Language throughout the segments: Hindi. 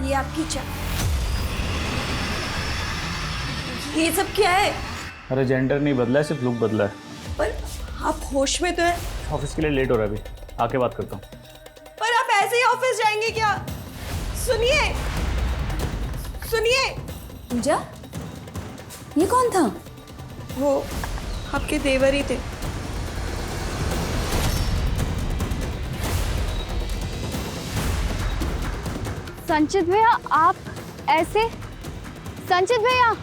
ये आपकी चाय। ये सब क्या है? अरे जेंडर नहीं बदला है, सिर्फ लुक बदला है। पर आप होश में तो हैं। ऑफिस के लिए लेट हो रहा है, अभी आके बात करता हूँ। पर आप ऐसे ही ऑफिस जाएंगे क्या? सुनिए सुनिए। पूजा, ये कौन था? वो आपके देवर ही थे। संचित भैया, आप ऐसे? संचित भैया,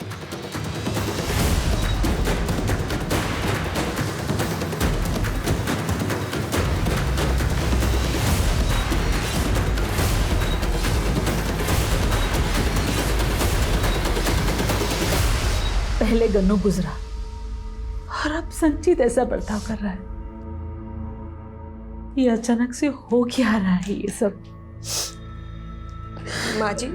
पहले गन्नू गुजरा और अब संचित ऐसा बर्ताव कर रहा है। ये अचानक से हो क्या रहा है ये सब? माँ जी,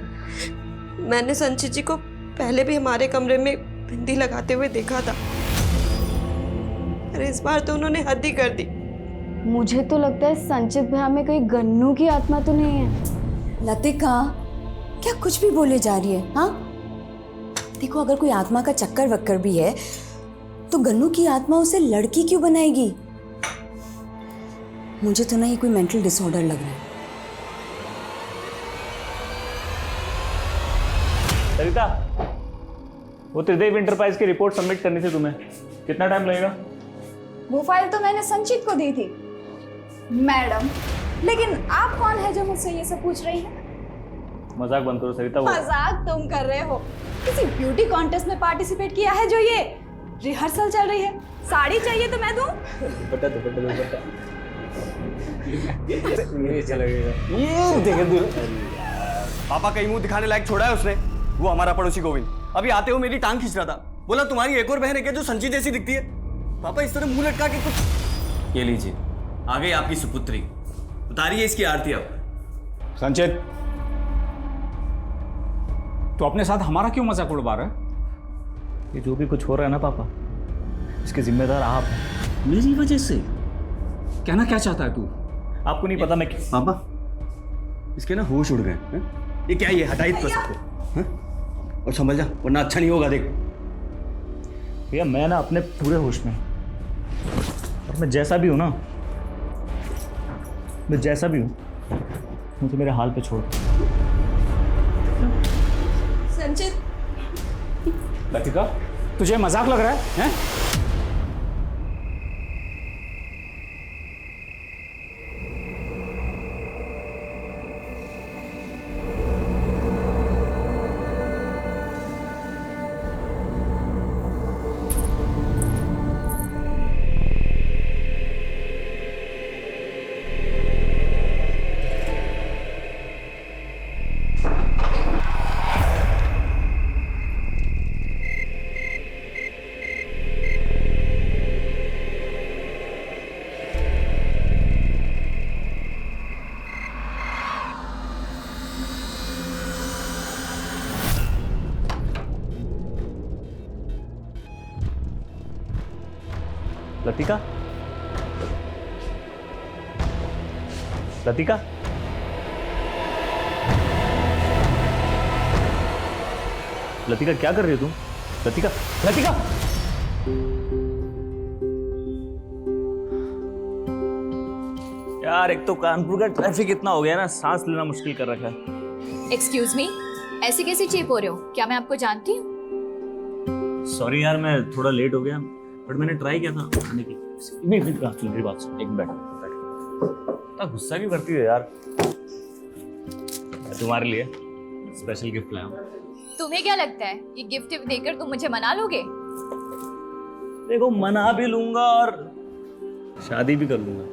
मैंने संचित जी को पहले भी हमारे कमरे में बिंदी लगाते हुए देखा था, अरे इस बार तो उन्होंने हद ही कर दी। मुझे तो लगता है संचित भैया में कहीं गन्नू की आत्मा तो नहीं है। लतिका, क्या कुछ भी बोले जा रही है? हाँ, देखो, अगर कोई आत्मा का चक्कर वक्कर भी है तो गन्नू की आत्मा उसे लड़की क्यों बनाएगी? मुझे तो ना ये कोई मेंटल डिसऑर्डर लग रहा है। सरिता, वो त्रिदेव इंटरप्राइज की रिपोर्ट सबमिट करनी थी तुम्हें, कितना टाइम लगेगा? वो फाइल तो मैंने संचित को दी थी मैडम, लेकिन आप कौन है जो मुझसे ये सब पूछ रही हैं? मजाक बंद करो सरिता। वो मजाक तुम कर रहे हो? किसी ब्यूटी कॉन्टेस्ट में पार्टिसिपेट किया है जो ये रिहर्सल चल रही है? साड़ी चाहिए तो मैं दूं? दुपट्टा दुपट्टा दुपट्टा ये चला गया। ये देख पापा कहीं मुंह दिखाने लायक छोड़ा है उसने। वो हमारा पड़ोसी गोविंद अभी आते हुए मेरी टांग खींच रहा था, बोला तुम्हारी एक और बहन है क्या जो संचित जैसी दिखती है? पापा इस तरह मुंह लटका के कुछ। ये लीजिए, आ गई आपकी सुपुत्री, उतारिए इसकी आरती अब। संचित, तो अपने साथ हमारा क्यों मजाक उड़वा रहा है? ये जो भी कुछ हो रहा है ना पापा, इसके जिम्मेदार आप हैं। मेरी वजह से? कहना क्या चाहता है तू? आपको नहीं पता मैं पापा इसके ना होश उड़ गए हैं? ये क्या, ये हटाई तो सबको हैं? और समझ जा वरना अच्छा नहीं होगा। देख भैया, मैं ना अपने पूरे होश में हूं। और मैं जैसा भी हूं ना, मैं जैसा भी हूं, मुझे मेरे हाल पे छोड़। संचित, लतिका, तुझे मजाक लग रहा है, हैं? लतिका, लतिका, लतिका क्या कर रही हो तुम? लतिका, लतिका! यार, एक तो कानपुर का ट्रैफिक इतना हो गया ना, सांस लेना मुश्किल कर रखा है। एक्सक्यूज मी, ऐसे कैसे चीप हो रहे हो? क्या मैं आपको जानती हूँ? सॉरी यार, मैं थोड़ा लेट हो गया, बट मैंने ट्राई किया था आने की। मेरी बात सुन, एक मिनट बैठ। इतना गुस्सा क्यों करती है यार? मैं तुम्हारे लिए स्पेशल गिफ्ट लाया हूँ। तुम्हें क्या लगता है ये गिफ्ट देकर तुम मुझे मना लोगे? देखो, मना भी लूंगा और शादी भी कर लूंगा,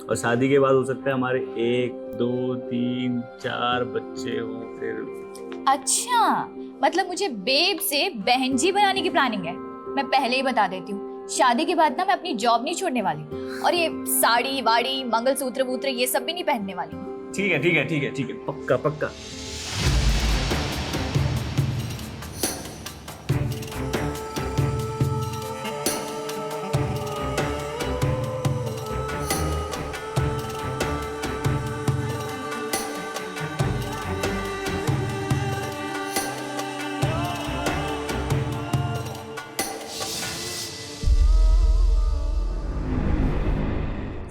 और शादी के बाद हो सकता है हमारे 1 2 3 4 बच्चे हो। फिर अच्छा, मतलब मुझे बेब से बहन जी बनाने की प्लानिंग है? मैं पहले ही बता देती हूँ, शादी के बाद ना मैं अपनी जॉब नहीं छोड़ने वाली, और ये साड़ी वाड़ी मंगलसूत्र वूत्र ये सब भी नहीं पहनने वाली। ठीक है ठीक है ठीक है ठीक है, पक्का पक्का।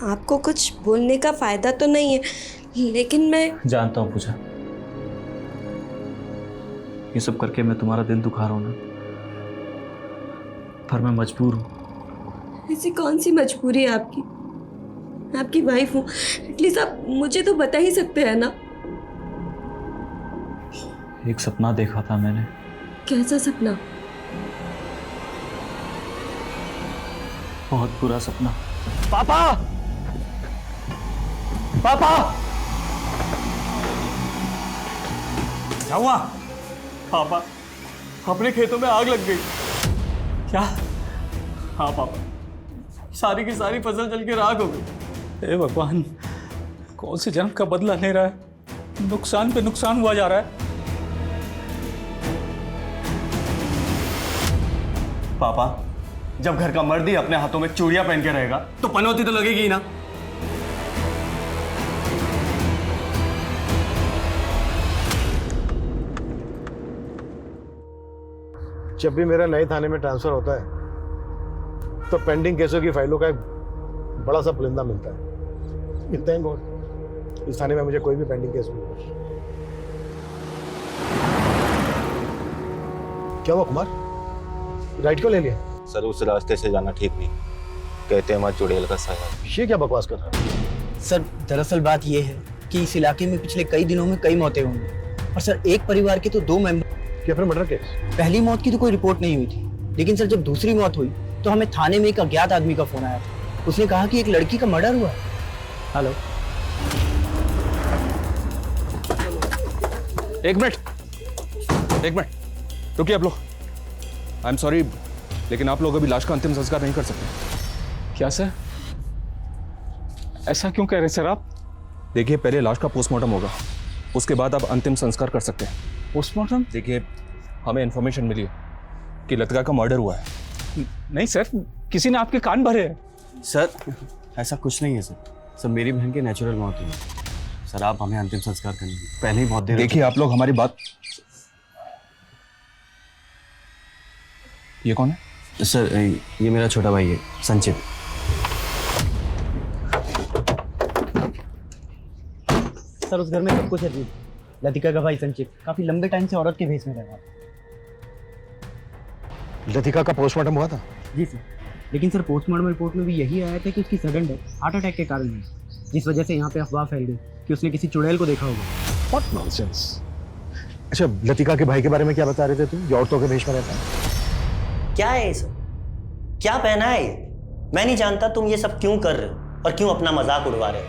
आपको कुछ बोलने का फ़ायदा तो नहीं है, लेकिन मैं जानता हूँ पूजा, ये सब करके मैं तुम्हारा दिल दुखा रहा हूँ ना, पर मैं मजबूर हूँ। ऐसी कौन सी मजबूरी है आपकी? मैं आपकी वाइफ हूँ, एटलीस्ट आप मुझे तो बता ही सकते हैं ना। एक सपना देखा था मैंने। कैसा सपना? बहुत बुरा सपना। पापा, पापा, क्या हुआ? पापा, अपने खेतों में आग लग गई। क्या? हाँ पापा, सारी की सारी फसल जल के राख हो गई। हे भगवान, कौन से जन्म का बदला ले रहा है? नुकसान पे नुकसान हुआ जा रहा है। पापा, जब घर का मर्द ही अपने हाथों में चूड़ियां पहन के रहेगा तो पनौती तो लगेगी ही ना। जब भी मेरा नए थाने में ट्रांसफर होता है तो पेंडिंग केसों की फाइलों का एक बड़ा सा पुलिंदा मिलता है। थैंक गॉड इस थाने में मुझे कोई भी पेंडिंग केस नहीं मिला। क्या हुआ कुमार, राइट क्यों ले लिया? सर उस रास्ते से जाना ठीक नहीं, कहते हैं वहाँ चुड़ैल का साया। ये क्या बकवास कर रहा है? सर दरअसल बात यह है कि इस इलाके में पिछले कई दिनों में कई मौतें हुई हैं और सर एक परिवार के तो 2 मेंबर। क्या फिर मर्डर केस? पहली मौत की तो कोई रिपोर्ट नहीं हुई थी, लेकिन सर जब दूसरी मौत हुई तो हमें थाने में एक अज्ञात आदमी का फोन आया था। उसने कहा कि एक लड़की का मर्डर हुआ। हेलो, एक मिनट रुकिए आप लोग। आई एम सॉरी, लेकिन आप लोग अभी लाश का अंतिम संस्कार नहीं कर सकते। क्या सर, ऐसा क्यों कह रहे हैं सर आप? देखिए, पहले लाश का पोस्टमार्टम होगा, उसके बाद आप अंतिम संस्कार कर सकते हैं। पोस्टमार्टम? देखिए, हमें इन्फॉर्मेशन मिली है कि लतिका का मर्डर हुआ है। नहीं सर, किसी ने आपके कान भरे हैं। सर ऐसा कुछ नहीं है सर मेरी बहन की नेचुरल मौत हुई है। सर आप हमें अंतिम संस्कार करने पहले ही बहुत देर। देखिए आप लोग हमारी बात। ये कौन है? सर ये मेरा छोटा भाई है संचित। सर उस घर में सब कुछ है जी। लतिका का भाई संचित काफी लंबे टाइम से औरत के भेष में रह रहा था। लतिका का पोस्टमार्टम हुआ था? जी सर, लेकिन सर पोस्टमार्टम रिपोर्ट में भी यही आया था कि उसकी सडन डेथ हार्ट अटैक के कारण हुई, जिस वजह से यहाँ पे अफवाह फैल गई कि उसने किसी चुड़ैल को देखा होगा। What nonsense! अच्छा, लतिका के भाई के बारे में क्या बता रहे थे तुम? ये औरतों के भेष में रहता है। क्या है ये सब? क्या पहना है ये? मैं नहीं जानता तुम ये सब क्यों कर रहे हो और क्यों अपना मजाक उड़वा रहे हो,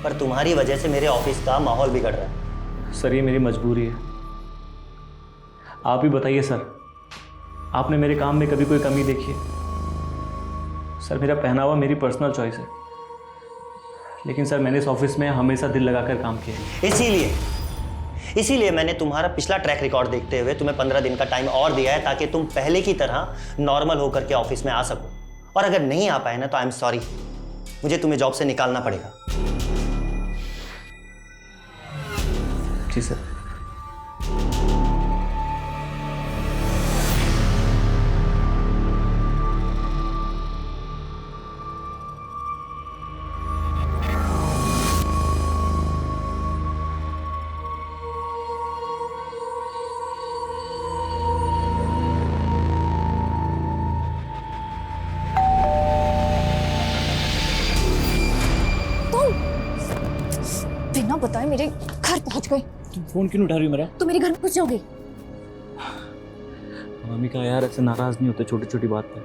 पर तुम्हारी वजह से मेरे ऑफिस का माहौल बिगड़ रहा है। सर ये मेरी मजबूरी है। आप ही बताइए सर, आपने मेरे काम में कभी कोई कमी देखी है? सर मेरा पहनावा मेरी पर्सनल चॉइस है, लेकिन सर मैंने इस ऑफिस में हमेशा दिल लगाकर काम किया है। इसीलिए मैंने तुम्हारा पिछला ट्रैक रिकॉर्ड देखते हुए तुम्हें 15 दिन का टाइम और दिया है, ताकि तुम पहले की तरह नॉर्मल होकर के ऑफिस में आ सको। और अगर नहीं आ पाए ना तो आई एम सॉरी, मुझे तुम्हें जॉब से निकालना पड़ेगा। जी सर। बिना बताए मेरे घर पहुंच गए। तुम फोन क्यों उठा रही हो मेरा? तो मेरे घर में घुस जाओगे? मम्मी का यार ऐसे नाराज नहीं होते छोटी छोटी बात पे।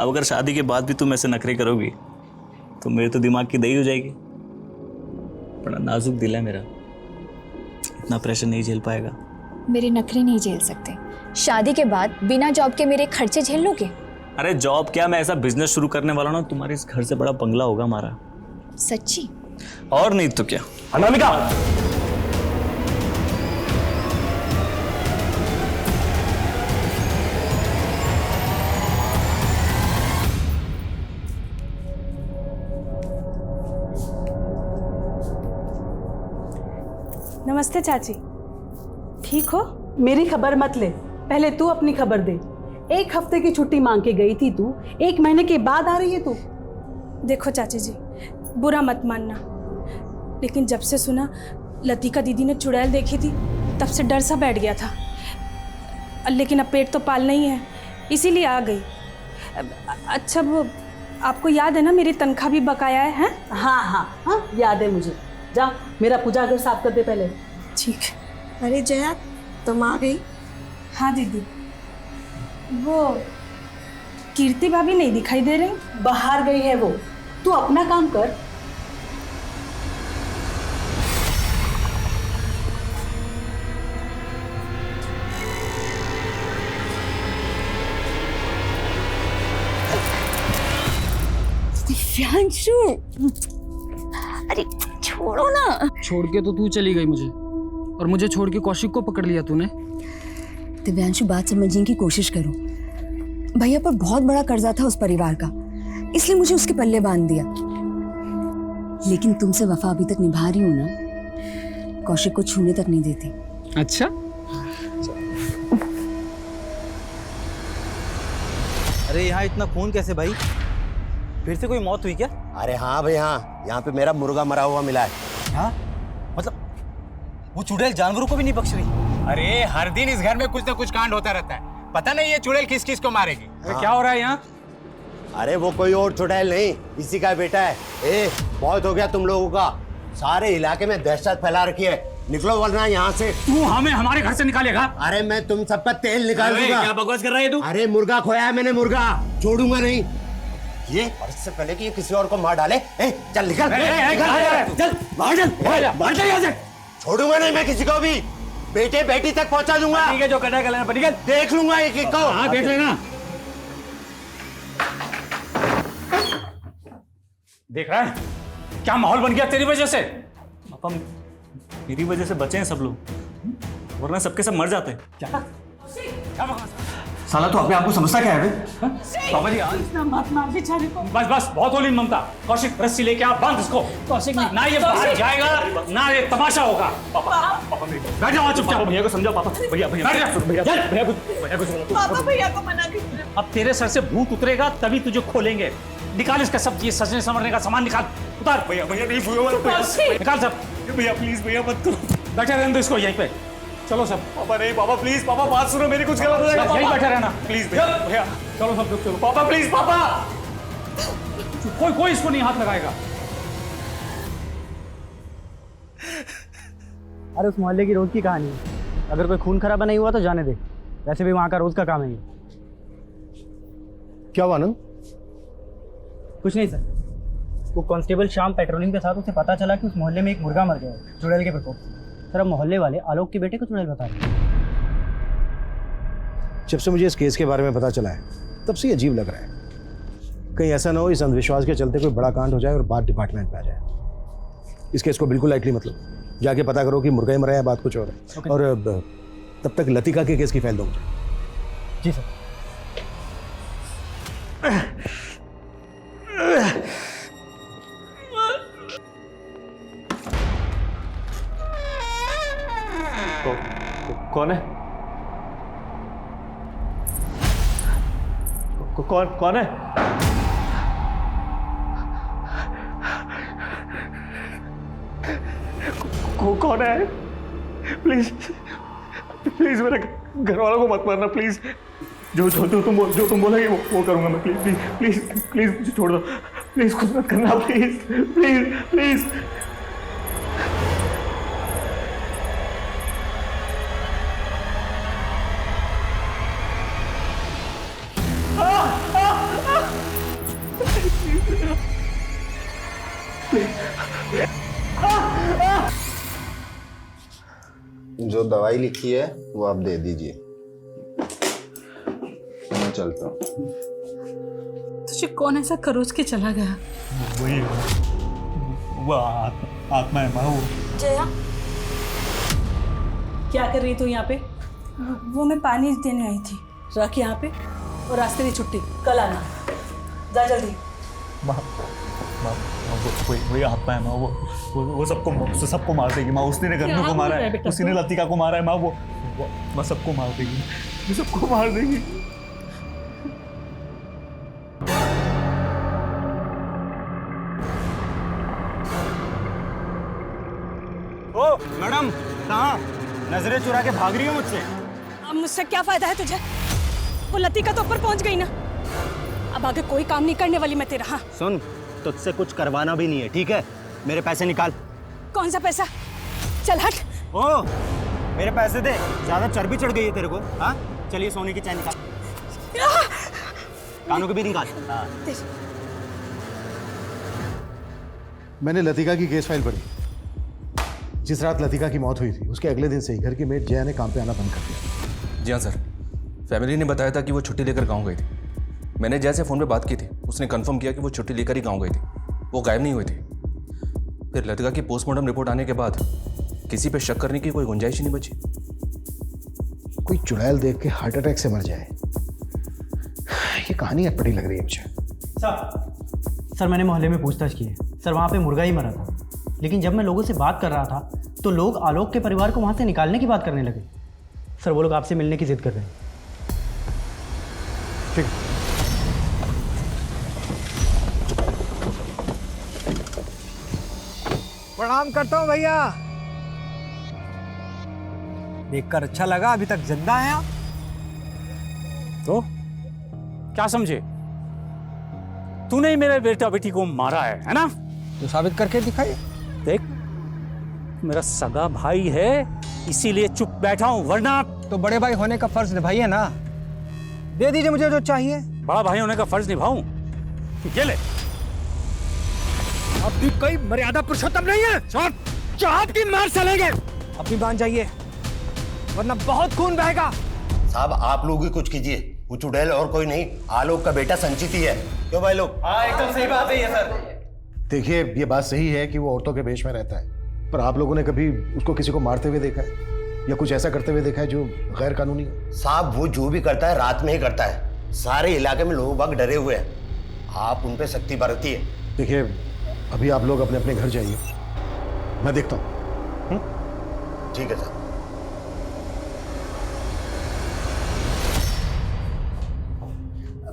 अब अगर शादी के बाद भी तुम ऐसे नखरे करोगी तो मेरे तो दिमाग की दही हो जाएगी। बड़ा नाजुक दिल है मेरा, इतना प्रेशर नहीं झेल पाएगा। मेरे नखरे नहीं झेल सकते। शादी के बाद बिना जॉब के मेरे खर्चे झेल लोगे? अरे जॉब क्या, मैं ऐसा बिजनेस शुरू करने वाला हूँ ना, तुम्हारे इस घर से बड़ा बंगला होगा हमारा। सच्ची? और नहीं तो क्या। अनामिका, नमस्ते चाची। ठीक हो? मेरी खबर मत ले, पहले तू अपनी खबर दे। 1 हफ्ते की छुट्टी मांग के गई थी तू, 1 महीने के बाद आ रही है तू। देखो चाची जी, बुरा मत मानना, लेकिन जब से सुना लतिका दीदी ने चुड़ैल देखी थी तब से डर सा बैठ गया था। लेकिन अब पेट तो पालना ही है, इसीलिए आ गई। अच्छा वो आपको याद है ना मेरी तनख्वाह भी बकाया है? हैं? हाँ हाँ हाँ याद है मुझे। जा मेरा पूजा घर साफ कर दे पहले। ठीक। अरे जया, तुम आ गई? हाँ दीदी। वो कीर्ति भाभी नहीं दिखाई दे रही? बाहर गई है वो, तू अपना काम कर। दिव्यांशु, अरे छोड़ो ना। छोड़ के तो तू चली गई मुझे, और मुझे छोड़ के कौशिक को पकड़ लिया तूने। दिव्यांशु बात समझने की कोशिश करो। भैया पर बहुत बड़ा कर्जा था उस परिवार का, इसलिए मुझे उसके पल्ले बांध दिया। लेकिन तुमसे वफा अभी तक निभा रही हूं ना, कौशिक को छूने तक नहीं देती। अच्छा, अरे यहाँ इतना खून कैसे भाई? फिर से कोई मौत हुई क्या? अरे हाँ भाई हाँ, यहाँ पे मेरा मुर्गा मरा हुआ मिला है। हाँ मतलब वो चुड़ैल जानवरों को भी नहीं बख्श रही। अरे हर दिन इस घर में कुछ ना कुछ कांड होता रहता है, पता नहीं ये चुड़ैल किस किस को मारेगी। हाँ। क्या हो रहा है यहाँ? अरे वो कोई और चुड़ैल नहीं, इसी का बेटा है। ए बहुत हो गया तुम लोगों का, सारे इलाके में दहशत फैला रखी है। निकलो वरना यहाँ से। तू हमें हमारे घर से निकालेगा? अरे मैं तुम सबका तेल निकाल दूंगा। क्या बकवास कर रहा है तू? अरे मुर्गा खोया है मैंने, मुर्गा छोड़ूंगा नहीं ये। और इससे पहले कि ये किसी और को मार डाले, चल निकल, चल बाहर चल, बाहर चल यहाँ से। छोड़ूंगा नहीं मैं किसी को भी, बेटे बेटी तक पहुंचा दूंगा। ठीक है, जो करना है कर लेना, निकल। देख लूंगा एक एक को। हाँ देख लेना। देख रहा है क्या माहौल बन गया तेरी वजह से? पापा मेरी वजह से बचे हैं सब लोग, वरना सबके सब मर जाते। क्या साला तो अपने आप को समझता क्या है? पापा जी मत मार बेचारे को। बस बस बहुत होली ममता। कौशिक रस्सी लेके आप बांध इसको। कौशिक ना ये बाहर जाएगा ना ये तमाशा होगा। पापा पापा बैठ जाओ चुपचाप। भैया को समझाओ। पापा भैया भैया भैया को समझाओ। पापा भैया को मना कीजिए। अब तेरे सर से भूत उतरेगा तभी तुझे खोलेंगे। निकाल इसका सब ये सजने संवरने का सामान निकाल, उतार। भैया भैया नहीं, निकाल सब। भैया प्लीज भैया मत करो। बैठे रहने दो इसको यहीं पे। चलो सब। पापा नहीं, पापा प्लीज, पापा बात सुनो मेरी, कुछ गलत हो जाएगा। यहीं बैठे रहना प्लीज भैया। भैया चलो सब लोग चलो। पापा प्लीज, पापा कोई इसको नहीं हाथ लगाएगा। अरे उस मोहल्ले की रोज की कहानी है, अगर कोई खून खराबा नहीं हुआ तो जाने दे, वैसे भी वहाँ का रोज का काम है ये। क्या हुआ आनंद? कुछ नहीं सर, वो कांस्टेबल शाम पेट्रोलिंग के साथ उसे पता चला कि उस मोहल्ले में एक मुर्गा मर गया है चुड़ैल के प्रकोप से। सर अब मोहल्ले वाले आलोक के बेटे को चुड़ैल बता रहे हैं। जब से मुझे इस केस के बारे में पता चला है तब से ये अजीब लग रहा है। कहीं ऐसा ना हो इस अंधविश्वास के चलते कोई बड़ा कांड हो जाए और बात डिपार्टमेंट में आ जाए। इस केस को बिल्कुल लाइटली मत लो, जाके पता करो कि मुर्गा ही मरा है, बात कुछ और है। और तब तक लतिका के केस की फाइल दो मुझे। जी सर। कौन है? कौन है? कौन है? प्लीज प्लीज मेरे घर वालों को मत मारना प्लीज। जो तुम बोलोगे वो करूंगा मैं। प्लीज प्लीज प्लीज प्लीज मुझे छोड़ दो प्लीज, कुछ मत करना प्लीज प्लीज प्लीज। जो दवाई लिखी है वो आप दे दीजिए, मैं चलता हूँ। तुझे कौन ऐसा खरोच के चला गया? वही वो आत्मा है माँ। वो जया क्या कर रही तू यहाँ पे? वो मैं पानी देने आई थी। रख यहाँ पे और रास्ते की छुट्टी, कल आना। जा जल्दी। वही आत्मा है माँ। वो सबको मार देगी माँ। उसने गन्नू को मारा है, उसी ने लतिका को मारा है माँ। वो सबको मार देगी, वो सबको मार देगी। मैडम कहाँ? नजरें चुरा के भाग रही हो मुझसे। अब मुझसे क्या फायदा है तुझे? वो लतिका तो ऊपर पहुंच गई ना, अब आगे कोई काम नहीं करने वाली मैं तेरा। हाँ सुन, तुझसे कुछ करवाना भी नहीं है, ठीक है? मेरे पैसे निकाल। कौन सा पैसा? चल हट। ओ, मेरे पैसे दे, ज्यादा चर्बी चढ़ गई है तेरे को। हाँ चलिए, सोने की चैन निकाल, कानों के भी निकाल। मैंने लतिका की केस फाइल पढ़ी। जिस रात लतिका की मौत हुई थी उसके अगले दिन से ही घर की मेड जया ने काम पे आना बंद कर दिया। जी हाँ सर, फैमिली ने बताया था कि वो छुट्टी लेकर गांव गई थी। मैंने जया से फ़ोन पे बात की थी, उसने कंफर्म किया कि वो छुट्टी लेकर ही गांव गई थी, वो गायब नहीं हुई थी। फिर लतिका की पोस्टमार्टम रिपोर्ट आने के बाद किसी पे शक करने की कोई गुंजाइश ही नहीं बची। कोई चुड़ैल देख के हार्ट अटैक से मर जाए, ये कहानी अटपटी लग रही है मुझे। सर मैंने मोहल्ले में पूछताछ की है सर, वहाँ पे मुर्गा ही मरा था। लेकिन जब मैं लोगों से बात कर रहा था तो लोग आलोक के परिवार को वहाँ से निकालने की बात करने लगे। सर वो लोग आपसे मिलने की जिद कर रहे हैं। ठीक। प्रणाम करता हूँ भैया। देखकर अच्छा लगा, अभी तक जिंदा हैं आप। तो क्या समझे? तूने ही मेरे बेटा बेटी को मारा है ना? तो साबित करके दिखाइए। देख, मेरा सगा भाई है इसीलिए चुप बैठा हूं, वरना तो बड़े भाई होने का फर्ज निभाइए ना। दे दीजिए मुझे जो चाहिए। बड़ा भाई होने का फर्ज निभाऊं? ये ले। अब भी कोई मर्यादा पुरुषोत्तम नहीं है। चाप की मार चलेंगे। अपनी बांध जाइए वरना बहुत खून बहेगा। साहब आप लोग ही कुछ कीजिए, वो चुड़ैल और कोई नहीं, आलोक का बेटा संचित ही है। क्यों भाई लोग? हाँ एकदम सही बात है ये सर। देखिए, ये बात सही है कि वो औरतों के वेश में रहता है, पर आप लोगों ने कभी उसको किसी को मारते हुए देखा है या कुछ ऐसा करते हुए देखा है जो गैर कानूनी है? साहब वो जो भी करता है रात में ही करता है। सारे इलाके में लोग बाग डरे हुए हैं, आप उन पे सख्ती बरतिए। देखिए, अभी आप लोग अपने अपने घर जाइए, मैं देखता हूँ। ठीक है सर।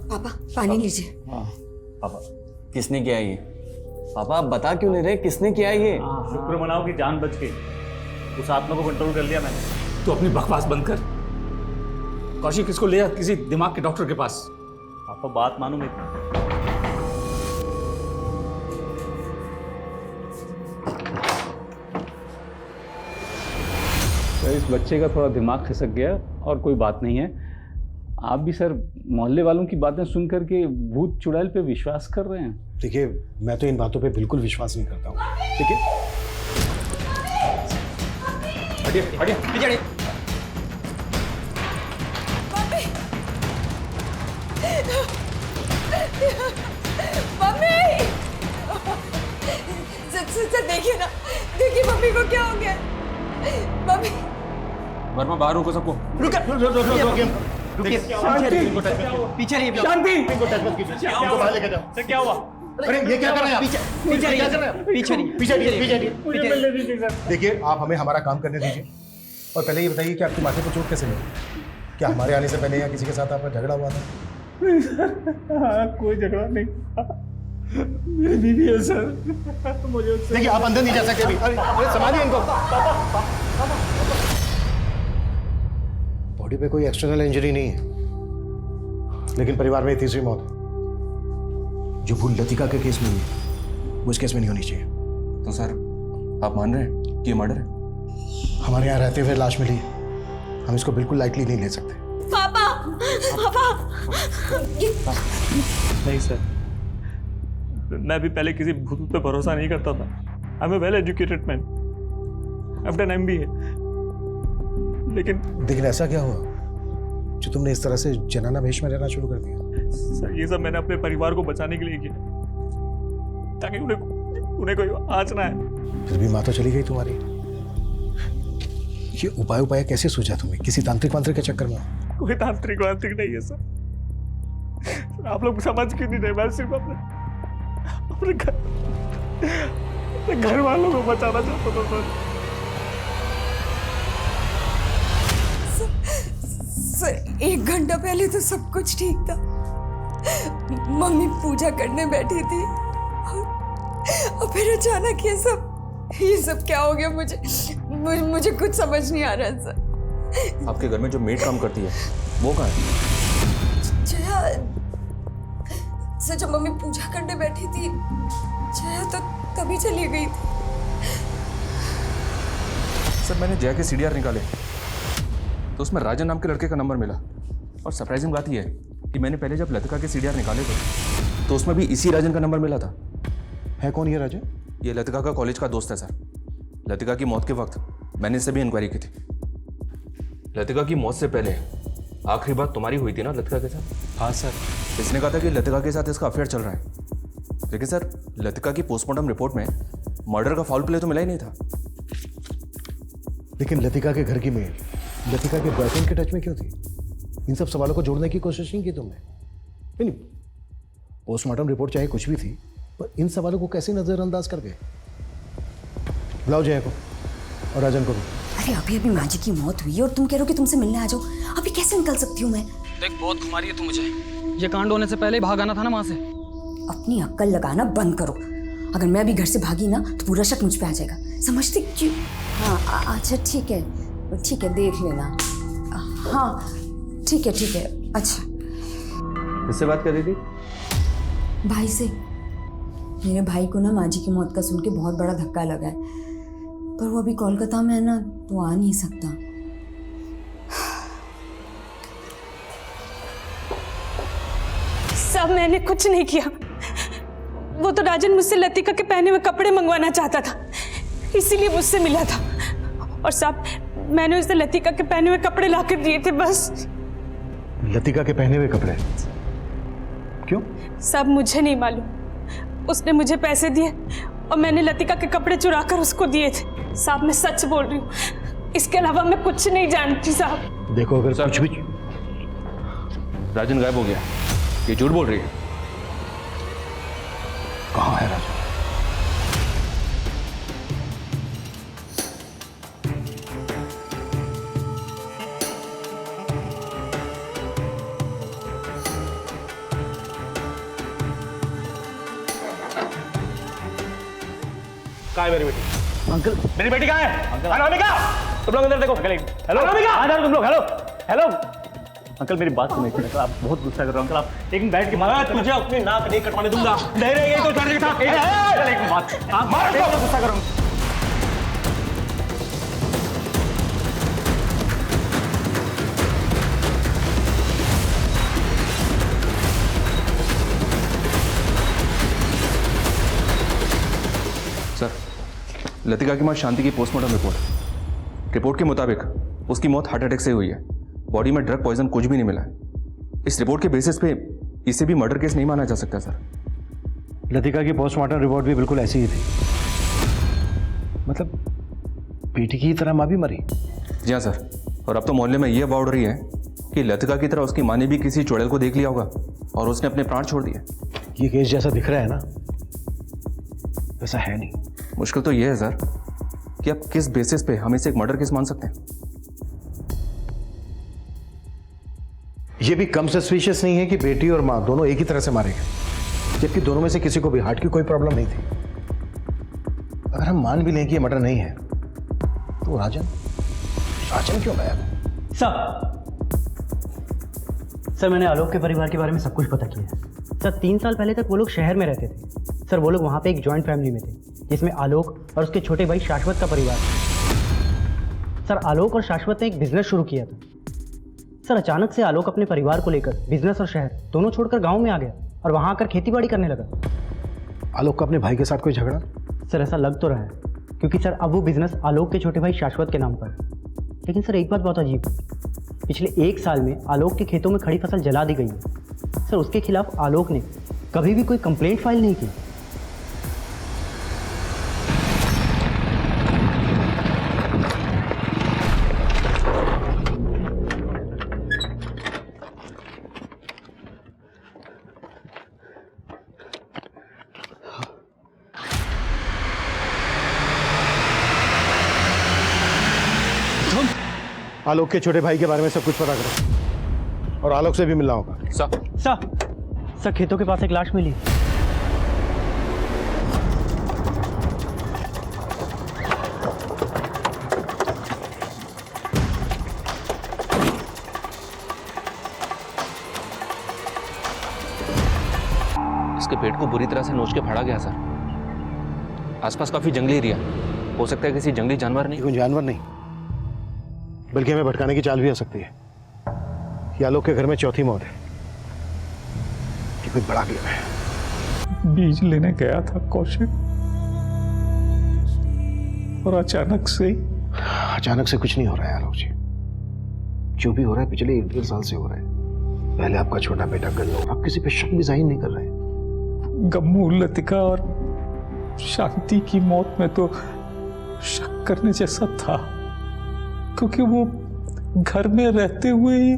पापा पानी लीजिए। पापा किसने किया ये? पापा आप बता क्यों नहीं रहे किसने किया ये? शुक्र मनाओ कि जान बच गई, उस आत्मा को कंट्रोल कर लिया मैंने। तू अपनी बकवास बंद कर। कौशिक इसको ले जा किसी दिमाग के डॉक्टर के पास। पापा बात मानो मेरी। सर इस बच्चे का थोड़ा दिमाग खिसक गया और कोई बात नहीं है। आप भी सर मोहल्ले वालों की बातें सुन करके भूत चुड़ैल पे विश्वास कर रहे हैं। देखिए, मैं तो इन बातों पे बिल्कुल विश्वास नहीं करता हूँ। ठीक है, हटिए हटिए पीछे हटिए। मम्मी! सर देखिए ना, देखिए मम्मी को क्या हो गया। मम्मी! वर्मा बाहर रोको सबको। रुकिए पीछे रहिए। शांति! इनको टच मत कीजिए, इनको बाहर लेके जाओ। क्या हुआ? अरे ये क्या कर रहे हैं आप? पीछे रहिए। पीछे देखिए, आप हमें हमारा काम करने दीजिए और पहले ये बताइए कि आपके माथे को चोट कैसे लगी? क्या हमारे आने से पहले या किसी के साथ आपका झगड़ा हुआ था? हाँ, कोई झगड़ा नहीं, मेरी बीवी है सर। मुझे देखिए, आप अंदर नहीं जा सकते अभी। अरे संभालिए इनको। बॉडी पे कोई एक्सटर्नल इंजरी नहीं है, लेकिन परिवार में तीसरी मौत है जो भूल लतिका के केस में हुई, वो इस केस में नहीं होनी चाहिए। तो सर आप मान रहे हैं कि ये मर्डर है? हमारे यहाँ रहते हुए लाश मिली है, हम इसको बिल्कुल लाइटली नहीं ले सकते। पापा! पापा! नहीं सर, मैं भी पहले किसी भूत पे भरोसा नहीं करता था। I am a well educated man, I have done MBA। लेकिन ऐसा क्या हुआ जो तुमने इस तरह से जनाना भेष में रहना शुरू कर दिया? सर ये सब मैंने अपने परिवार को बचाने के लिए किया, ताकि उन्हें कोई आँच ना आए। फिर भी माँ तो चली गई तुम्हारी। ये उपाय कैसे सूझा तुम्हें? किसी तांत्रिक वांत्रिक के चक्कर में? कोई तांत्रिक वांत्रिक नहीं है सर, आप लोग समझ क्यों नहीं रहे? मैं सिर्फ अपने घर वालों को बचाना चाहता था सर। 1 घंटा पहले तो सब कुछ ठीक था। मम्मी पूजा करने बैठी थी और फिर अचानक ये सब ये सब क्या हो गया? मुझे कुछ समझ नहीं आ रहा सर। आपके घर में जो मेड काम करती है वो कहाँ है? जया, सर जब मम्मी पूजा करने बैठी थी, जया तो तभी चली गई थी। सर मैंने जया के CDR निकाले तो उसमें राजन नाम के लड़के का नंबर मिला, और सरप्राइजिंग बात यह है कि मैंने पहले जब लतिका के CDR निकाले थे तो उसमें भी इसी राजन का नंबर मिला था। है कौन ये राजन? ये लतिका का कॉलेज का दोस्त है सर। लतिका की मौत के वक्त मैंने इससे भी इंक्वायरी की थी। लतिका की मौत से पहले आखिरी बात तुम्हारी हुई थी ना लतिका के साथ? हाँ सर। इसने कहा था कि लतिका के साथ इसका अफेयर चल रहा है, लेकिन सर लतिका की पोस्टमार्टम रिपोर्ट में मर्डर का फाउल प्ले तो मिला ही नहीं था। लेकिन लतिका के घर की मेड लतिका के बॉयफ्रेंड के टच में क्यों थी? इन सब सवालों को जोड़ने की कोशिश नहीं की तुमने? नहीं, पोस्टमार्टम रिपोर्ट चाहे कुछ भी थी, पर इन सवालों को कैसे नजरअंदाज कर गए? बुलाओ जया को और राजन को भी। अरे अभी अभी माँ जी की मौत हुई है और तुम कह रहे हो कि तुमसे मिलने आ जाओ। अभी कैसे निकल सकती हूँ मैं? देख बहुत घुमा रही है तू मुझे। ये कांड होने से पहले ही भाग आना था ना वहां से। अपनी अक्ल लगाना बंद करो। अगर मैं अभी घर से भागी ना तो पूरा शक मुझ पे आ जाएगा। समझते क्यों? हाँ अच्छा ठीक है देख लेना। हाँ ठीक है। अच्छा किससे बात कर रही थी? भाई से। मेरे भाई को ना माँ जी की मौत का सुन के बहुत बड़ा धक्का लगा है, पर वो अभी कोलकाता में है ना, तो आ नहीं सकता। सब मैंने कुछ नहीं किया। वो तो राजन मुझसे लतिका के पहने हुए कपड़े मंगवाना चाहता था, इसीलिए मुझसे मिला था। और साहब मैंने उसे लतिका के पहने हुए कपड़े लाकर दिए थे बस। लतिका के पहने हुए कपड़े? क्यों? सब मुझे नहीं मालूम। उसने मुझे पैसे दिए और मैंने लतिका के कपड़े चुरा कर उसको दिए थे। साहब मैं सच बोल रही हूँ, इसके अलावा मैं कुछ नहीं जानती साहब। देखो अगर कुछ भी। राजन गायब हो गया, ये झूठ बोल रही है। कहाँ है राजन? कहाँ है मेरी बेटी? अंकल मेरी बेटी कहाँ है? अंकल अनामिका, तुम लोग अंदर देखो। हेलो अनामिका, अंदर तुम लोग। हेलो अंकल मेरी बात सुनिए। अंकल आप बहुत गुस्सा कर रहे हो। अंकल आप एक मिनट बैठ के। मैं तुझे अपनी नाक नहीं कटवाने दूंगा। नहीं रहेगी तो चढ़ था। एक बात आप मारो, गुस्सा कर रहा हूँ। सर लतिका की मां शांति की पोस्टमार्टम रिपोर्ट के मुताबिक उसकी मौत हार्ट अटैक से हुई है। बॉडी में ड्रग पॉइजन कुछ भी नहीं मिला है। इस रिपोर्ट के बेसिस पे इसे भी मर्डर केस नहीं माना जा सकता सर। लतिका की पोस्टमार्टम रिपोर्ट भी बिल्कुल ऐसी ही थी। मतलब बेटी की तरह माँ भी मरी? जी हाँ सर। और अब तो मोहल्ले में यह बात उड़ रही है कि लतिका की तरह उसकी माँ ने भी किसी चुड़ैल को देख लिया होगा और उसने अपने प्राण छोड़ दिए। ये केस जैसा दिख रहा है ना, वैसा है नहीं। मुश्किल तो यह है सर कि आप किस बेसिस पे हम इसे एक मर्डर केस मान सकते हैं। ये भी कम सस्पिशियस नहीं है कि बेटी और माँ दोनों एक ही तरह से मारे गए, जबकि दोनों में से किसी को भी हार्ट की कोई प्रॉब्लम नहीं थी। अगर हम मान भी लें कि ये मर्डर नहीं है, तो राजन क्यों गायब? सर मैंने आलोक के परिवार के बारे में सब कुछ पता किया है। सर 3 साल पहले तक वो लोग शहर में रहते थे। सर वो लोग वहाँ पे एक जॉइंट फैमिली में थे, जिसमें आलोक और उसके छोटे भाई शाश्वत का परिवार था। सर आलोक और शाश्वत ने एक बिजनेस शुरू किया था। सर अचानक से आलोक अपने परिवार को लेकर बिजनेस और शहर दोनों छोड़कर गाँव में आ गया और वहाँ आकर खेती बाड़ी करने लगा। आलोक का अपने भाई के साथ कोई झगड़ा? सर ऐसा लग तो रहा है, क्योंकि सर अब वो बिजनेस आलोक के छोटे भाई शाश्वत के नाम पर। लेकिन सर एक बात बहुत अजीब, पिछले 1 साल में आलोक के खेतों में खड़ी फसल जला दी गई है। सर उसके खिलाफ आलोक ने कभी भी कोई कंप्लेंट फाइल नहीं की। आलोक के छोटे भाई के बारे में सब कुछ पता करो और आलोक से भी मिलना होगा। सर खेतों के पास एक लाश मिली। को बुरी तरह से नोच के फाड़ा गया सर। आसपास काफी जंगली एरिया, हो सकता है किसी जंगली जानवर नहीं। कोई जानवर नहीं, बल्कि हमें भटकाने की चाल भी आ सकती है। ये आलोक के घर में चौथी मौत है। ये कोई बड़ा गेम है। बीज लेने गया था कौशिक, और अचानक से कुछ नहीं हो रहा है आलोक जी। जो भी हो रहा है पिछले 1-1.5 साल से हो रहा है। पहले आपका छोटा बेटा गन्नू, आप किसी पे शक भी जाहिर नहीं कर रहे हैं। गम्मू, लतिका और शांति की मौत में तो शक करने जैसा था, क्योंकि वो घर में रहते हुए ही।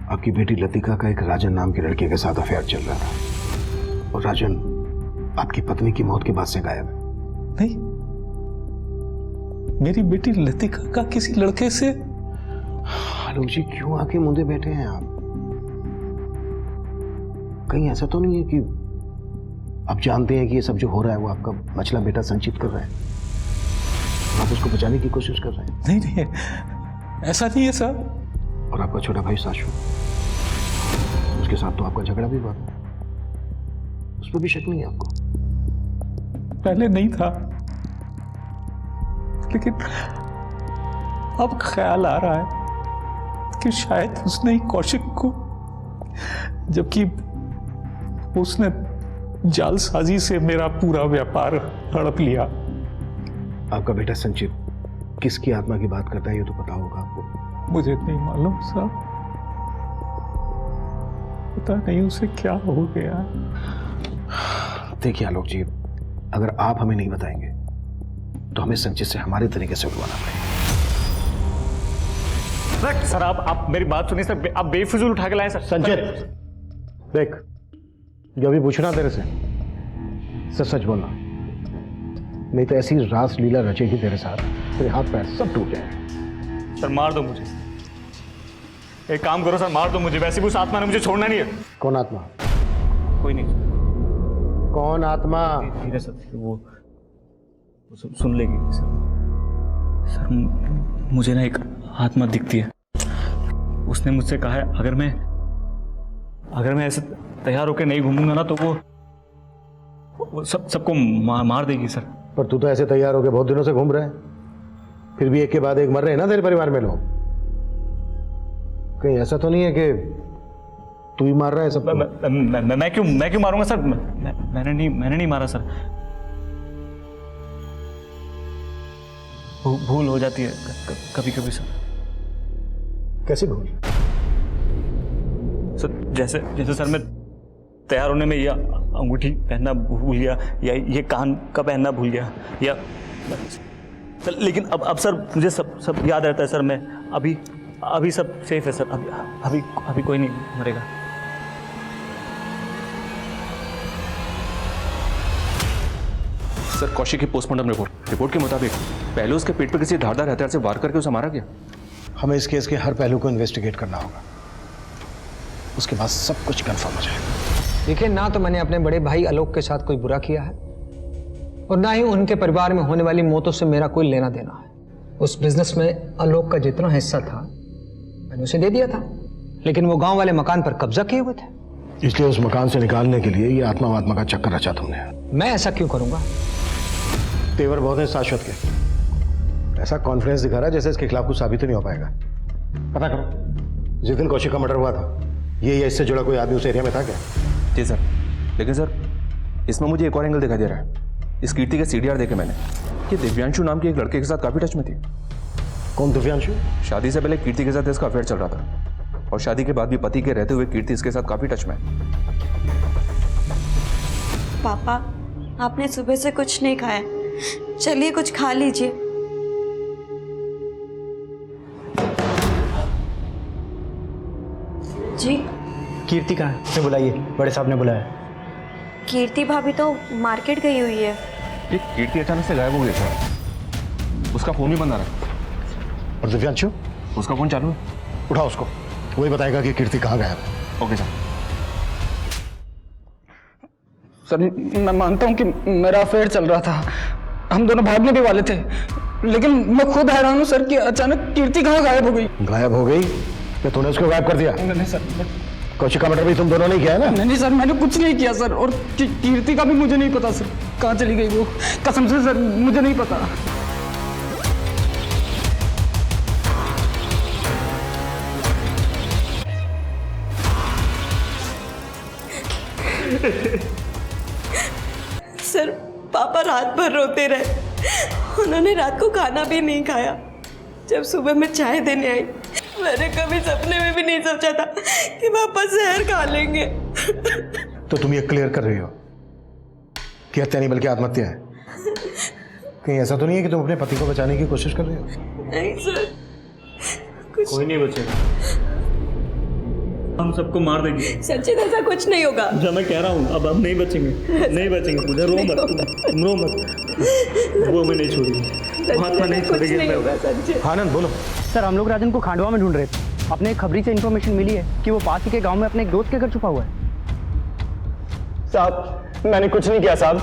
आपकी बेटी लतिका का एक राजन नाम के लड़के के साथ अफेयर चल रहा था, और राजन आपकी पत्नी की मौत के बाद से गायब है। नहीं, मेरी बेटी लतिका का किसी लड़के से। आलोक जी, क्यों आके मुंदे बैठे हैं आप? कहीं ऐसा तो नहीं है कि आप जानते हैं कि ये सब जो हो रहा है वो आपका मछला बेटा संचित कर रहा है, आप उसको बचाने की कोशिश कर रहे हैं? नहीं, ऐसा नहीं है सर। और आपका छोटा भाई साशु, उसके साथ तो आपका झगड़ा भी हुआ, उस पर भी शक नहीं है आपको? पहले नहीं था, लेकिन अब ख्याल आ रहा है कि शायद उसने ही कौशिक को, जबकि उसने जालसाजी से मेरा पूरा व्यापार हड़प लिया। आपका बेटा संचित किसकी आत्मा की बात करता है ये तो पता होगा आपको? मुझे नहीं मालूम साहब, पता नहीं उसे क्या हो गया। देखिए आलोक जी, अगर आप हमें नहीं बताएंगे तो हमें संचित से हमारे तरीके से उठवाना पड़ेगा। सर आप मेरी बात सुनिए सर, आप बेफिजूल उठा के लाए सर। संचित देख, जो भी पूछना तेरे से सच सच बोलना, नहीं तो ऐसी रास लीला रचेगी तेरे साथ, तेरे हाथ पैर सब टूट जाएंगे। सर मार दो मुझे, एक काम करो सर, मार दो मुझे, वैसे भी उस आत्मा ने मुझे छोड़ना नहीं है। कौन आत्मा? कोई नहीं। कौन आत्मा? धीरे सर, वो सुन लेगी सर। सर मुझे ना एक आत्मा दिखती है, उसने मुझसे कहा है अगर मैं ऐसे तैयार होकर नहीं घूमूंगा ना तो वो सबको मार देगी सर। पर तू तो ऐसे तैयार होकर बहुत दिनों से घूम रहा है, फिर भी एक के बाद एक मर रहे हैं ना तेरे परिवार में लोग। कहीं ऐसा तो नहीं है कि तू ही मार रहा है सबको? मैं क्यों मारूंगा सर? मैंने नहीं मारा सर। भूल हो जाती है कभी कभी सर। कैसी भूल? सर जैसे सर मैं तैयार होने में यह अंगूठी पहनना भूल गया, या ये कान का पहनना भूल गया, या सर, लेकिन अब सर मुझे सब याद रहता है सर। मैं अभी सब सेफ है सर। अभी कोई नहीं मरेगा। सर कौशिक की पोस्टमार्टम रिपोर्ट के मुताबिक पहले उसके पेट पर किसी धारदार हथियार से वार करके उसे मारा गया। हमें इस केस के हर पहलू को इन्वेस्टिगेट करना होगा, उसके बाद सब कुछ कंफर्म हो जाएगा। देखिए, ना तो मैंने अपने बड़े भाई आलोक के साथ कोई बुरा किया है, और ना ही उनके परिवार में होने वाली मौतों से मेरा कोई लेना देना है। उस बिजनेस में आलोक का जितना हिस्सा था मैंने उसे दे दिया था, लेकिन वो गांव वाले मकान पर कब्जा किए हुए थे। इसलिए उस मकान से निकालने के लिए ये आत्मा का चक्कर रचा तुमने। मैं ऐसा क्यों करूंगा? तेवर बहुत है शाश्वत के, ऐसा कॉन्फिडेंस दिखा रहा है जैसे इसके खिलाफ कुछ साबित ही नहीं हो पाएगा। पता करो, जिस दिन कौशिक का मर्डर हुआ था, ये या इससे जुड़ा कोई आदमी उस एरिया में था क्या? जी सर, लेकिन सर इसमें मुझे एक और एंगल दिखाई दे रहा है। इस कीर्ति के सीडीआर देखे मैंने कि दिव्यांशु नाम के एक लड़के के साथ काफी टच में थी। कौन दिव्यांशु? शादी से पहले कीर्ति के साथ इसका अफेयर चल रहा था, और शादी के बाद भी पति के रहते हुए कीर्ति इसके साथ काफी टच में है। पापा, आपने सुबह से कुछ नहीं खाया, चलिए कुछ खा लीजिए। जी कीर्ति कहाँ है? उसे बुलाइए, बड़े साहब ने बुलाया। कीर्ति भाभी तो मार्केट गई हुई है। ये कीर्ति अचानक से गायब हो गई सर, उसका फोन भी बंद आ रहा है। और दिव्यांशु? उसका फोन चालू है। उठाओ उसको, वही बताएगा कि कीर्ति कहाँ गायब है। Okay sir. सर मैं मानता हूँ कि मेरा अफेयर चल रहा था, हम दोनों भागने भी वाले थे, लेकिन मैं खुद हैरान हूँ सर कि अचानक कीर्ति कहाँ गायब हो गई। गायब हो गई? या तूने उसको गायब कर दिया? नहीं सर, कौशिका मर्डर भी तुम दोनों ने किया है ना? नहीं सर, मैंने कुछ नहीं किया सर। और कीर्ति का भी मुझे नहीं पता सर, कहाँ चली गई वो, कसम से सर मुझे नहीं पता। सर पापा रात भर रोते रहे, उन्होंने रात को खाना भी नहीं खाया। जब सुबह मैं चाय देने आई, मैंने कभी सपने में भी नहीं सोचा था कि पापा जहर खा लेंगे। तो तुम ये क्लियर कर रही हो कि हत्या नहीं बल्कि आत्महत्या है? कहीं ऐसा तो नहीं है कि तुम अपने पति को बचाने की कोशिश कर रही हो? नहीं सर, कोई नहीं बचेगा, हम सबको मार देंगे। संचित ऐसा कुछ नहीं होगा। जो मैं कह रहा हूँ, अब हम नहीं बचेंगे, नहीं बचेंगे। पूजा रो मत, तुम रो मत, वो हमें नहीं छोड़ेगी, महात्मा नहीं छोड़ेगी। आनंद बोलो। सर हम लोग राजन को खांडवा में ढूंढ रहे थे। अपने एक खबरी से इन्फॉर्मेशन मिली है कि वो पास ही के गांव में अपने एक दोस्त के घर छुपा हुआ है। साहब मैंने कुछ नहीं किया साहब,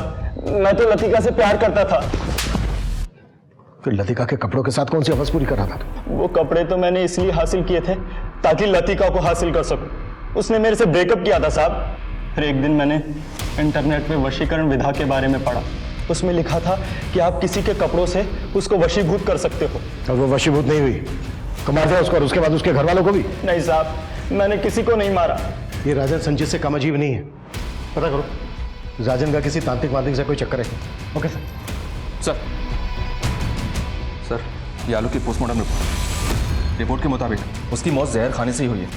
मैं तो लतिका से प्यार करता था। फिर लतिका के कपड़ों के साथ कौन सी हवस पूरी कर रहा था? वो कपड़े तो मैंने इसलिए हासिल किए थे ताकि लतिका को हासिल कर सकूं। उसने मेरे से ब्रेकअप किया था साहब। फिर एक दिन मैंने इंटरनेट पे वशीकरण विधा के बारे में पढ़ा। उसमें लिखा था कि आप किसी के कपड़ों से उसको वशीभूत कर सकते हो। और वो वशीभूत नहीं हुई तो मार दिया उसको, और उसके बाद उसके घर वालों को भी? नहीं साहब, मैंने किसी को नहीं मारा। ये राजन संचित से कम अजीब नहीं है। पता करो राजन का किसी तांत्रिक वांत्रिक से कोई चक्कर है। Okay sir. सर ये आलोक की पोस्टमार्टम रिपोर्ट के मुताबिक उसकी मौत जहर खाने से ही हुई है।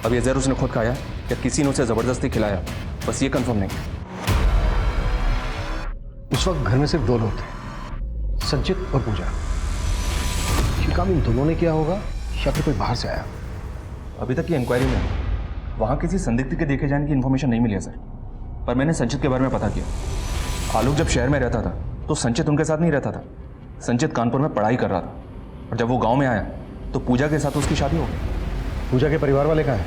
अब ये जहर उसने खुद खाया या किसी ने उसे जबरदस्ती खिलाया, बस ये कंफर्म नहीं। उस वक्त घर में सिर्फ दो लोग थे, संचित और पूजा। ये काम इन दोनों ने किया होगा या फिर कोई बाहर से आया? अभी तक की इंक्वायरी में वहाँ किसी संदिग्ध के देखे जाने की इन्फॉर्मेशन नहीं मिली है सर, पर मैंने संचित के बारे में पता किया। आलोक जब शहर में रहता था तो संचित उनके साथ नहीं रहता था। संचित कानपुर में पढ़ाई कर रहा था, और जब वो गांव में आया तो पूजा के साथ उसकी शादी हो गई। पूजा के परिवार वाले कहाँ हैं?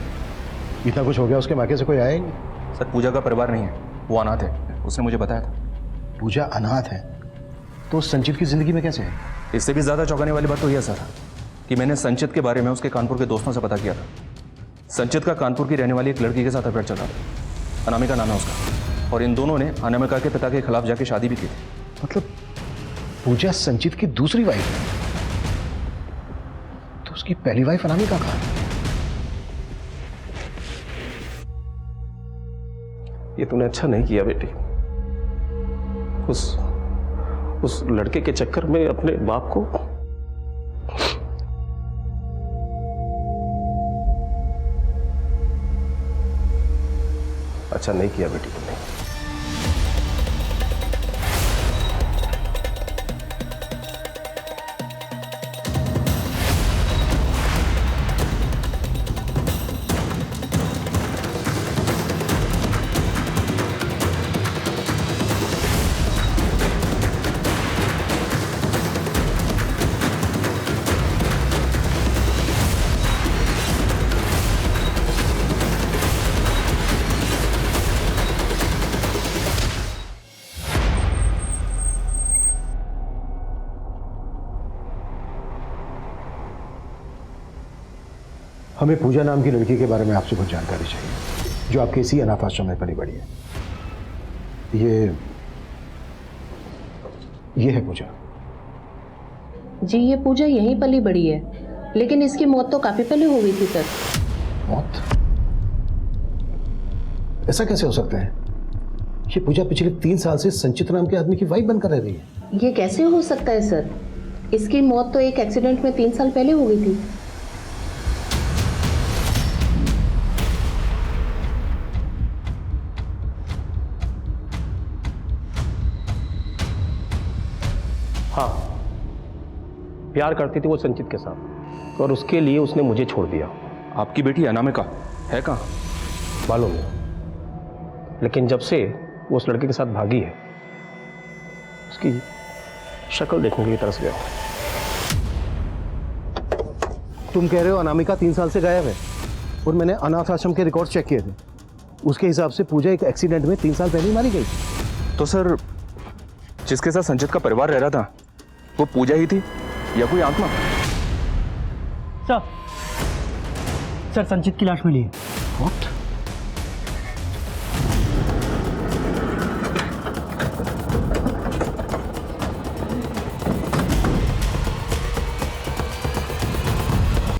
इतना कुछ हो गया, उसके मायके से कोई आया ही नहीं? सर पूजा का परिवार नहीं है, वो अनाथ है, उसने मुझे बताया था। पूजा अनाथ है तो संचित की जिंदगी में कैसे है? इससे भी ज़्यादा चौंकाने वाली बात तो यह सर कि मैंने संचित के बारे में उसके कानपुर के दोस्तों से पता किया था। संचित का कानपुर की रहने वाली एक लड़की के साथ अफेयर चल रहा था, अनामिका नाम है उसका, और इन दोनों ने अनामिका के पिता के खिलाफ जाके शादी भी की थी। मतलब पूजा संचित की दूसरी वाइफ है, तो उसकी पहली वाइफ अनामिका कहाँ है? ये तूने अच्छा नहीं किया बेटी, उस लड़के के चक्कर में अपने बाप को। अच्छा नहीं किया बेटी तुमने। हमें पूजा नाम की लड़की के बारे में आपसे कुछ जानकारी चाहिए, जो आपके इसी अनाथ आश्रम में पली बड़ी है। ये है पूजा। जी ये पूजा यहीं पली बड़ी है, लेकिन इसकी मौत तो काफी पहले हो गई थी सर। मौत? ऐसा कैसे हो सकता है? ये पूजा पिछले 3 साल से संचित नाम के आदमी की वाइफ बनकर रह रही है। ये कैसे हो सकता है सर? इसकी मौत तो एक एक्सीडेंट में 3 साल पहले हो गई थी। हाँ, प्यार करती थी वो संचित के साथ, और उसके लिए उसने मुझे छोड़ दिया। आपकी बेटी अनामिका है कहाँ? मालूम नहीं, लेकिन जब से वो उस लड़के के साथ भागी है, उसकी शक्ल देखने के लिए तरस गया। तुम कह रहे हो अनामिका 3 साल से गायब है, और मैंने अनाथ आश्रम के रिकॉर्ड चेक किए थे, उसके हिसाब से पूजा एक एक्सीडेंट में 3 साल पहले ही मारी गई। तो सर जिसके साथ संचित का परिवार रह रहा था वो पूजा ही थी या कोई आत्मा? सर संचित की लाश मिली है। What?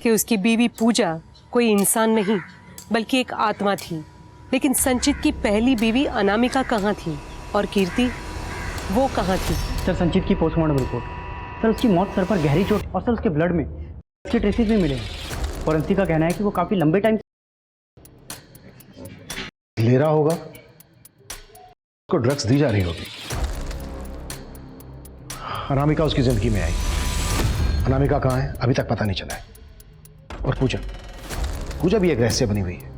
कि उसकी बीवी पूजा कोई इंसान नहीं बल्कि एक आत्मा थी। लेकिन संचित की पहली बीवी अनामिका कहाँ थी और कीर्ति वो कहाँ थी? सर संचित की पोस्टमार्टम रिपोर्ट। सर उसकी मौत सर पर गहरी चोट और सर उसके ब्लड में उसके ट्रेसेस भी मिले हैं। फॉरेंसिक का कहना है कि वो काफ़ी लंबे टाइम ले रहा होगा, उसको ड्रग्स दी जा रही होगी। अनामिका उसकी जिंदगी में आई। अनामिका कहाँ है अभी तक पता नहीं चला है। और पूजा भी एक रहस्य बनी हुई है।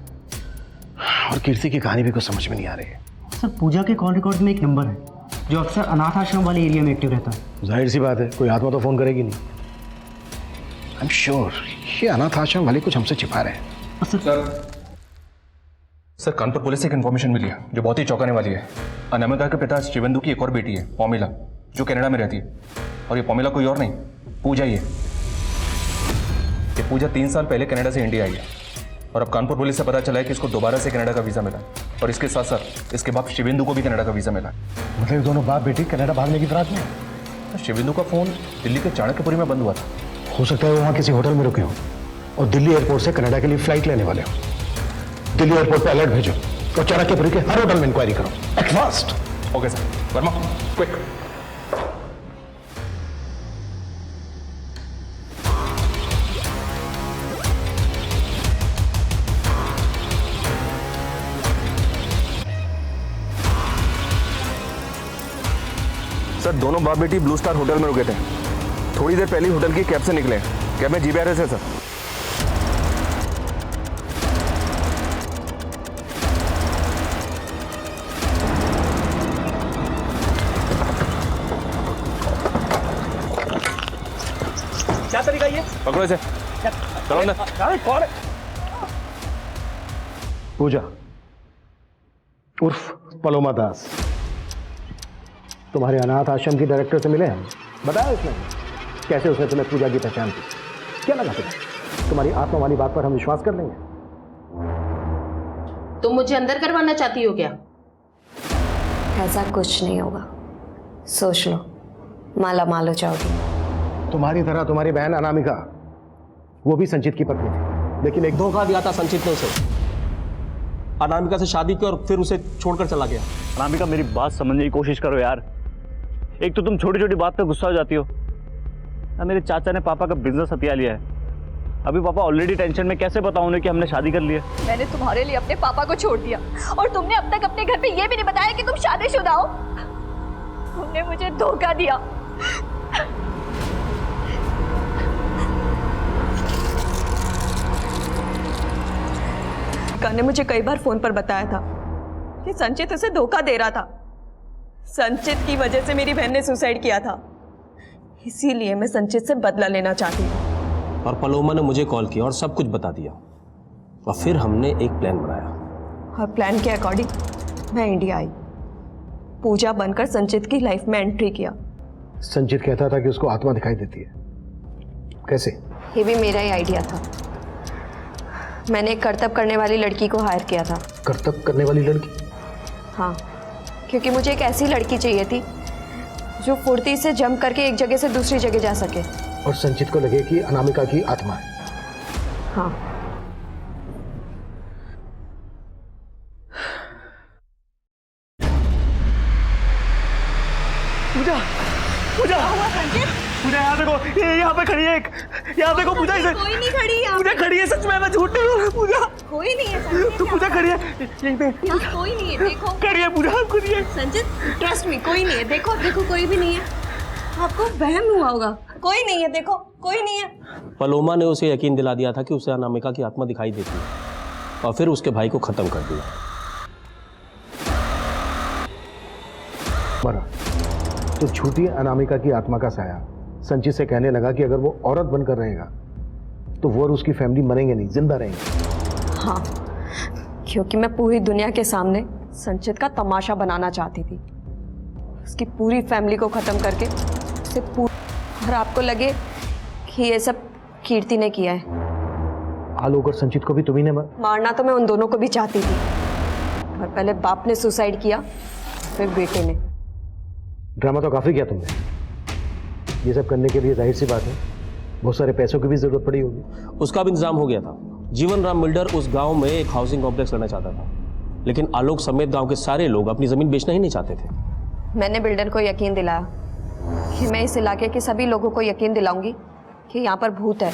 और कीर्ति की कहानी भी कुछ समझ में नहीं आ रही है। सर पूजा के कॉल रिकॉर्ड में एक नंबर है जो अक्सर अनाथ आश्रम वाले एरिया में एक्टिव रहता है। जाहिर सी बात है, कोई आत्मा तो फोन करेगी नहीं। आई एम श्योर ये अनाथ आश्रम वाले कुछ हमसे छिपा रहे हैं। सर कानपुर पुलिस से एक इन्फॉर्मेशन मिली है जो बहुत ही चौंकाने वाली है। अनामिका के पिता शिवेंदु की एक और बेटी है पौमिला, जो कनाडा में रहती है। और ये पौमिला कोई और नहीं, पूजा ही है। ये पूजा 3 साल पहले कनाडा से इंडिया आई है और अब कानपुर पुलिस से पता चला है कि इसको दोबारा से कनाडा का वीज़ा मिला और इसके साथ साथ इसके बाप शिवेंदु को भी कनाडा का वीज़ा मिला। मतलब दोनों बाप बेटी कनाडा भागने की फिराक में? शिवेंदु का फ़ोन दिल्ली के चाणक्यपुरी में बंद हुआ था। हो सकता है वो वहाँ किसी होटल में रुके हो और दिल्ली एयरपोर्ट से कनाडा के लिए फ्लाइट लेने वाले हो। दिल्ली एयरपोर्ट पे अलर्ट भेजो और चाणक्यपुरी के हर होटल में इंक्वायरी करो at fast. Okay sir. Verma quick. Sir दोनों बाप बेटी ब्लू स्टार होटल में रुके थे। थोड़ी देर पहले होटल की कैब से निकले। कैब में GPRS है सर। क्या तरीका ये? पकड़ो इसे। चलो अंदर। कौन है? पूजा उर्फ पलोमा दास तुम्हारे अनाथ आश्रम की डायरेक्टर से मिले हैं। बताया उसने कैसे उसने तुम्हें पूजा की पहचान की? क्या लगा तुम्हें? तुम्हारी आत्मा वाली बात पर हम विश्वास कर लेंगे? तुम मुझे अंदर करवाना चाहती हो क्या? ऐसा कुछ नहीं होगा, सोच लो, माला माल हो जाओगी। तुम्हारी तरह तुम्हारी बहन अनामिका, वो भी संचित की पत्नी थी, लेकिन एक धोखा दिया था संचित ने उसे। अनामिका से शादी की और फिर उसे छोड़कर चला गया। अनामिका मेरी बात समझने की कोशिश करो यार। एक तो तुम छोटी छोटी बात पे गुस्सा हो जाती हो। मेरे चाचा ने पापा का बिजनेस हथिया लिया है। अभी पापा ऑलरेडी टेंशन में, कैसे बताऊं उन्हें कि हमने शादी कर ली है। मैंने तुम्हारे लिए अपने पापा को छोड़ दिया और तुमने अब तक अपने घर पे ये भी नहीं बताया कि तुम शादीशुदा हो। तुमने मुझे धोखा दिया। अनामिका ने मुझे कई बार फोन पर बताया था कि संचित उसे धोखा दे रहा था। संचित की वजह से मेरी बहन ने सुसाइड किया था, इसीलिए मैं संचित से बदला लेना चाहती हूँ। और पलोमा ने मुझे कॉल किया और सब कुछ बता दिया और फिर हमने एक प्लान बनाया। और प्लान के अकॉर्डिंग मैं इंडिया आई, पूजा बनकर संचित की लाइफ में एंट्री किया। संचित कहता था कि उसको आत्मा दिखाई देती है। कैसे? ये भी मेरा ही आइडिया था। मैंने एक करतब करने वाली लड़की को हायर किया था। करतब करने वाली लड़की? हाँ, क्योंकि मुझे एक ऐसी लड़की चाहिए थी जो फुर्ती से जंप करके एक जगह से दूसरी जगह जा सके। और संचित को लगे कि अनामिका की आत्मा है। हाँ। पूजा, पूजा, पूजा यहाँ देखो, ये यहाँ पे खड़ी है एक। यहाँ देखो पूजा, इसे कोई नहीं खड़ी है। पूजा खड़ी है, सच में, मैं झूठ नहीं बोल। पूजा कोई नहीं है। तो पूजा खड़ी है यहीं पे। कोई नहीं है, देखो। खड़ी है पूजा, खड़ी है। संचित ट्रस्ट मी, कोई नहीं है। देखो देखो, कोई भी नहीं है। आपको वहम हुआ होगा। कोई नहीं है, देखो कोई नहीं है। पलोमा ने उसे यकीन दिला दिया था कि उसे अनामिका की आत्मा दिखाई देती है और फिर उसके भाई को खत्म कर दिया। मरा तो झूठी अनामिका की आत्मा का साया संचित से कहने लगा कि अगर वो औरत बनकर रहेगा तो वो और उसकी फैमिली मरेंगे नहीं, जिंदा रहेंगे। हाँ, क्योंकि मैं पूरी दुनिया के सामने संचित का तमाशा बनाना चाहती थी, उसकी पूरी फैमिली को खत्म करके उसे और आपको लगे कि ये सब कीर्ति ने किया है। आलोक और संचित को भी तुम्ही ने मारना तो मैं उन दोनों को भी चाहती थी, पर पहले बाप ने सुसाइड किया, फिर बेटे ने। ड्रामा तो काफी किया तुमने। ये सब करने के लिए जाहिर सी बात है बहुत सारे पैसों की भी जरूरत पड़ी होगी। उसका भी इंतजाम हो गया था। जीवन राम बिल्डर उस गांव में एक हाउसिंग कॉम्प्लेक्स करना चाहता था, लेकिन आलोक समेत गांव के सारे लोग अपनी जमीन बेचना ही नहीं चाहते थे। मैंने बिल्डर को यकीन दिलाया कि मैं इस इलाके के सभी लोगों को यकीन दिलाऊंगी कि यहाँ पर भूत है,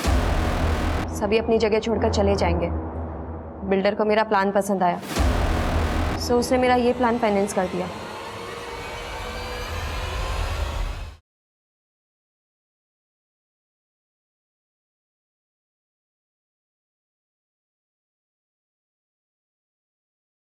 सभी अपनी जगह छोड़कर चले जाएंगे। बिल्डर को मेरा प्लान पसंद आया, सो उसने मेरा ये प्लान फाइनेंस कर दिया।